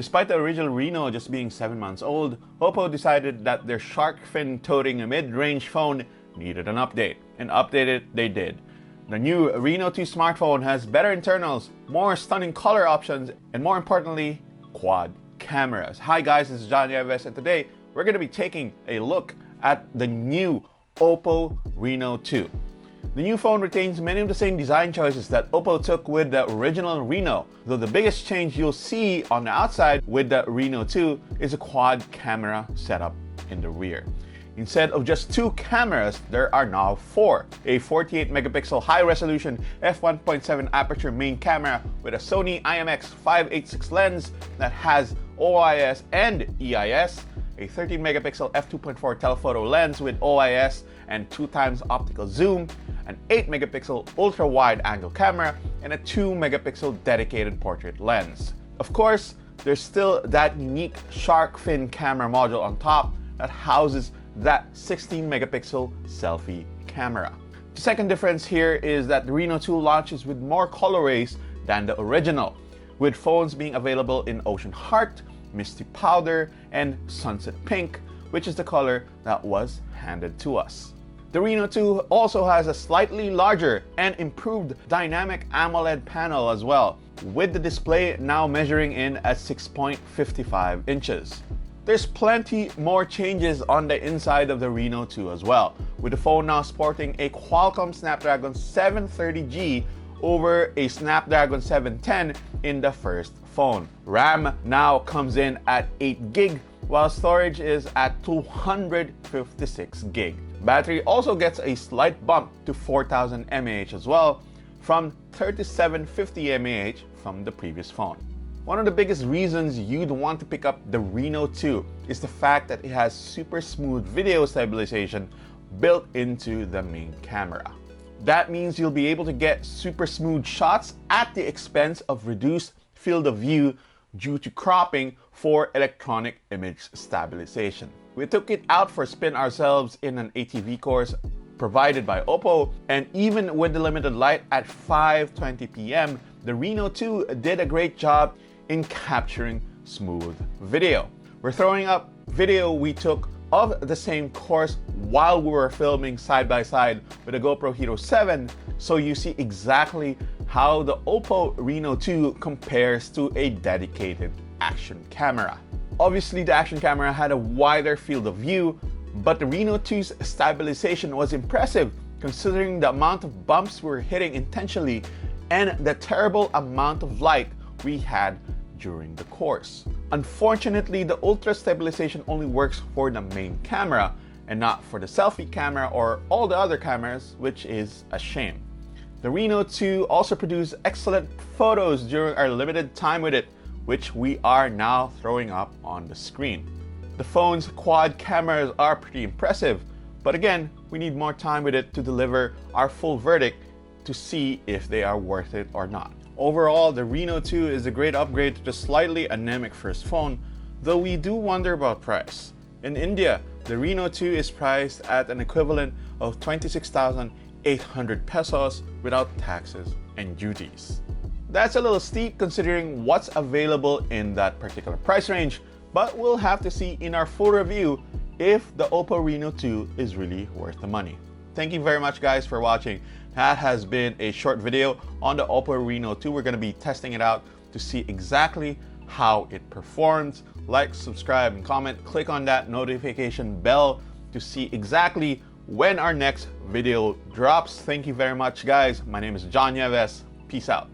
Despite the original Reno just being 7 months old, OPPO decided that their shark fin-toting mid-range phone needed an update, and update it they did. The new Reno 2 smartphone has better internals, more stunning color options, and more importantly, quad cameras. Hi guys, this is John Nieves, and today we're going to be taking a look at the new OPPO Reno 2. The new phone retains many of the same design choices that OPPO took with the original Reno, though the biggest change you'll see on the outside with the Reno 2 is a quad camera setup in the rear. Instead of just 2 cameras, there are now 4. A 48 megapixel high-resolution f1.7 aperture main camera with a Sony IMX586 lens that has OIS and EIS, a 13 megapixel f2.4 telephoto lens with OIS and 2x optical zoom, an 8 megapixel ultra wide angle camera, and a 2 megapixel dedicated portrait lens. Of course, there's still that unique shark fin camera module on top that houses that 16 megapixel selfie camera. The second difference here is that the Reno 2 launches with more colorways than the original, with phones being available in Ocean Heart, Misty Powder, and Sunset Pink, which is the color that was handed to us. The Reno 2 also has a slightly larger and improved dynamic AMOLED panel as well, with the display now measuring in at 6.55 inches. There's plenty more changes on the inside of the Reno 2 as well, with the phone now sporting a Qualcomm Snapdragon 730G over a Snapdragon 710 in the first phone. RAM now comes in at 8 gig, while storage is at 256 gig. Battery also gets a slight bump to 4000 mAh as well, from 3750 mAh from the previous phone. One of the biggest reasons you'd want to pick up the Reno 2 is the fact that it has super smooth video stabilization built into the main camera. That means you'll be able to get super smooth shots at the expense of reduced field of view due to cropping for electronic image stabilization. We took it out for a spin ourselves in an ATV course provided by OPPO, and even with the limited light at 5:20 p.m., the Reno 2 did a great job in capturing smooth video. We're throwing up video we took of the same course while we were filming side by side with a GoPro Hero 7, so you see exactly how the OPPO Reno 2 compares to a dedicated action camera. Obviously, the action camera had a wider field of view, but the Reno 2's stabilization was impressive considering the amount of bumps we were hitting intentionally and the terrible amount of light we had during the course. Unfortunately, the ultra stabilization only works for the main camera and not for the selfie camera or all the other cameras, which is a shame. The Reno 2 also produced excellent photos during our limited time with it, which we are now throwing up on the screen. The phone's quad cameras are pretty impressive, but again, we need more time with it to deliver our full verdict to see if they are worth it or not. Overall, the Reno 2 is a great upgrade to the slightly anemic first phone, though we do wonder about price. In India, the Reno 2 is priced at an equivalent of 26,800 pesos without taxes and duties. That's a little steep considering what's available in that particular price range, but we'll have to see in our full review if the OPPO Reno 2 is really worth the money. Thank you very much guys for watching. That has been a short video on the OPPO Reno 2. We're going to be testing it out to see exactly how it performs. Like, subscribe, and comment. Click on that notification bell to see exactly when our next video drops. Thank you very much guys. My name is John Nieves. Peace out.